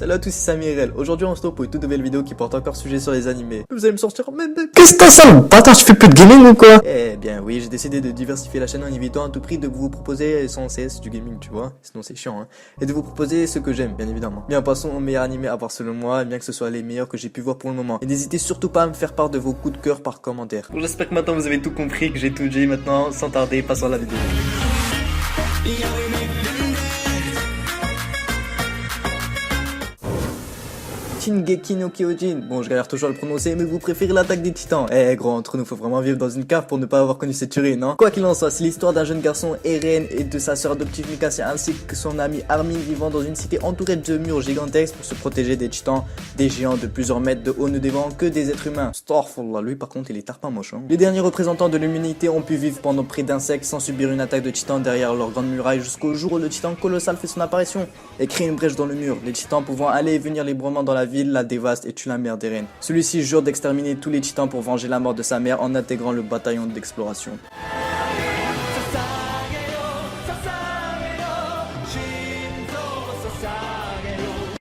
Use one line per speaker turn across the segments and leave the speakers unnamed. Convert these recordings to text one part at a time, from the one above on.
Salut à tous, c'est Samirel. Aujourd'hui on se retrouve pour une toute nouvelle vidéo qui porte encore sujet sur les animés. Vous allez me sortir même de...
Qu'est-ce que t'as ça, bâtard, tu fais plus de gaming ou quoi?
Eh bien oui, j'ai décidé de diversifier la chaîne en évitant à tout prix de vous proposer sans cesse du gaming, tu vois. Sinon c'est chiant, hein. Et de vous proposer ce que j'aime, bien évidemment. Bien, passons aux meilleurs animés à voir selon moi, bien que ce soit les meilleurs que j'ai pu voir pour le moment. Et n'hésitez surtout pas à me faire part de vos coups de cœur par commentaire. Bon, j'espère que maintenant vous avez tout compris, que j'ai tout dit. Maintenant, sans tarder, passons à la vidéo. Shingeki no Kyojin. Bon, je galère toujours à le prononcer, mais vous préférez l'attaque des titans. Eh gros, entre nous, faut vraiment vivre dans une cave pour ne pas avoir connu cette tuerie, non? Quoi qu'il en soit, c'est l'histoire d'un jeune garçon, Eren, et de sa sœur adoptive Mikasa, ainsi que son ami Armin, vivant dans une cité entourée de murs gigantesques pour se protéger des titans, des géants de plusieurs mètres de haut ne dévorant que des êtres humains. Starfall, lui par contre, il est tarpin moche, hein. Les derniers représentants de l'humanité ont pu vivre pendant près d'un siècle sans subir une attaque de titans derrière leur grande muraille jusqu'au jour où le titan colossal fait son apparition et crée une brèche dans le mur. Les titans pouvant aller et venir librement dans la ville, la dévaste et tue la mère d'Eren. Celui-ci jure d'exterminer tous les titans pour venger la mort de sa mère en intégrant le bataillon d'exploration.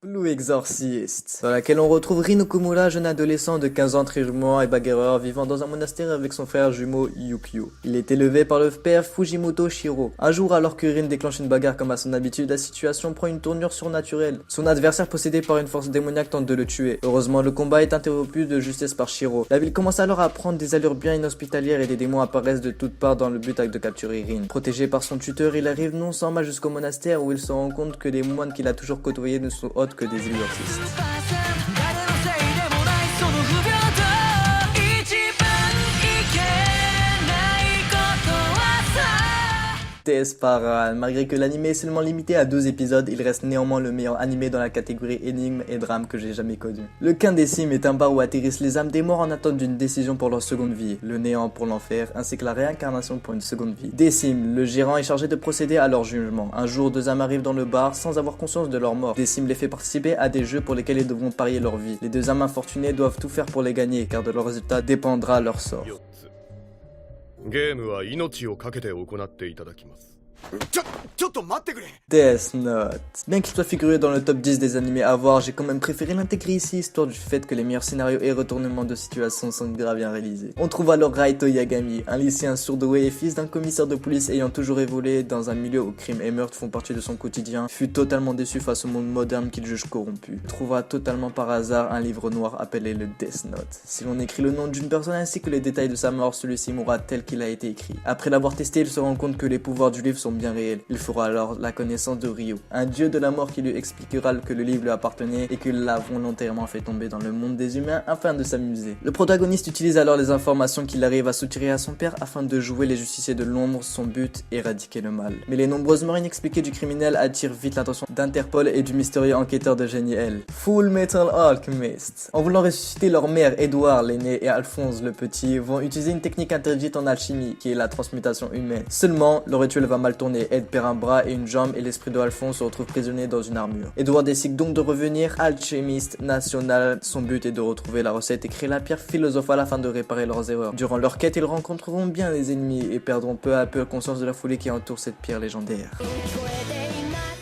Blue Exorcist, dans laquelle on retrouve Rin Okumura, jeune adolescent de 15 ans très mourant et bagarreur vivant dans un monastère avec son frère jumeau Yukio. Il est élevé par le père Fujimoto Shiro. Un jour, alors que Rin déclenche une bagarre comme à son habitude, la situation prend une tournure surnaturelle. Son adversaire possédé par une force démoniaque tente de le tuer. Heureusement, le combat est interrompu de justesse par Shiro. La ville commence alors à prendre des allures bien inhospitalières et des démons apparaissent de toutes parts dans le but de capturer Rin. Protégé par son tuteur, il arrive non sans mal jusqu'au monastère où il se rend compte que les moines qu'il a toujours côtoyés ne sont autres que des exorcistes. Desparal. Malgré que l'anime est seulement limité à 12 épisodes, il reste néanmoins le meilleur animé dans la catégorie énigme et drame que j'ai jamais connu. Le Quin des Cimes est un bar où atterrissent les âmes des morts en attente d'une décision pour leur seconde vie, le néant pour l'enfer, ainsi que la réincarnation pour une seconde vie. Des Cimes, le gérant est chargé de procéder à leur jugement. Un jour, deux âmes arrivent dans le bar sans avoir conscience de leur mort. Des Cimes les fait participer à des jeux pour lesquels ils devront parier leur vie. Les deux âmes infortunées doivent tout faire pour les gagner, car de leur résultat dépendra leur sort. Death Note. Bien qu'il soit figuré dans le top 10 des animés à voir, j'ai quand même préféré l'intégrer ici, histoire du fait que les meilleurs scénarios et retournements de situation sont grave bien réalisés. On trouve alors Raito Yagami, un lycéen surdoué et fils d'un commissaire de police ayant toujours évolué dans un milieu où crime et meurtre font partie de son quotidien, fut totalement déçu face au monde moderne qu'il juge corrompu. Trouva totalement par hasard un livre noir appelé le Death Note. Si l'on écrit le nom d'une personne ainsi que les détails de sa mort, celui-ci mourra tel qu'il a été écrit. Après l'avoir testé, il se rend compte que les pouvoirs du livre sont bien réels. Il fera alors la connaissance de Ryu, un dieu de la mort qui lui expliquera que le livre lui appartenait et qu'il l'a volontairement fait tomber dans le monde des humains afin de s'amuser. Le protagoniste utilise alors les informations qu'il arrive à soutirer à son père afin de jouer les justiciers de l'ombre, son but, éradiquer le mal. Mais les nombreuses morts inexpliquées du criminel attirent vite l'attention d'Interpol et du mystérieux enquêteur de génie L, Full Metal Alchemist. En voulant ressusciter leur mère, Edouard l'aîné et Alphonse le petit vont utiliser une technique interdite en alchimie qui est la transmutation humaine. Seulement, le rituel va mal tourner. Ed perd un bras et une jambe et l'esprit de Alphonse se retrouve prisonnier dans une armure. Edward décide donc de revenir alchimiste national. Son but est de retrouver la recette et créer la pierre philosophale afin de réparer leurs erreurs. Durant leur quête, ils rencontreront bien les ennemis et perdront peu à peu conscience de la folie qui entoure cette pierre légendaire.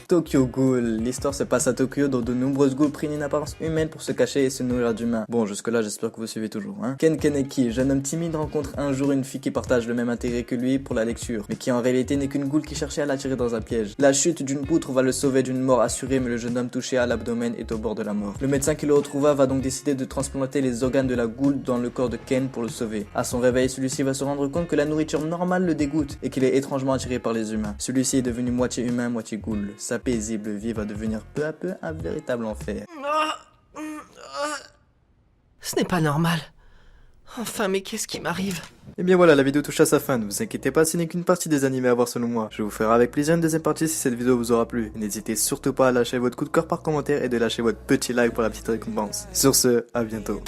Tokyo Ghoul. L'histoire se passe à Tokyo dont de nombreuses ghouls prennent une apparence humaine pour se cacher et se nourrir d'humains. Bon, jusque là j'espère que vous suivez toujours, hein. Ken Kaneki, jeune homme timide, rencontre un jour une fille qui partage le même intérêt que lui pour la lecture, mais qui en réalité n'est qu'une ghoul qui cherchait à l'attirer dans un piège. La chute d'une poutre va le sauver d'une mort assurée, mais le jeune homme touché à l'abdomen est au bord de la mort. Le médecin qui le retrouva va donc décider de transplanter les organes de la ghoul dans le corps de Ken pour le sauver. À son réveil, celui-ci va se rendre compte que la nourriture normale le dégoûte et qu'il est étrangement attiré par les humains. Celui-ci est devenu moitié humain, moitié ghoul. Sa paisible vie va devenir peu à peu un véritable enfer.
Ce n'est pas normal. Enfin, mais qu'est-ce qui m'arrive?
Et bien voilà, la vidéo touche à sa fin, ne vous inquiétez pas, ce n'est qu'une partie des animés à voir selon moi. Je vous ferai avec plaisir une deuxième partie si cette vidéo vous aura plu. N'hésitez surtout pas à lâcher votre coup de cœur par commentaire et de lâcher votre petit like pour la petite récompense. Sur ce, à bientôt.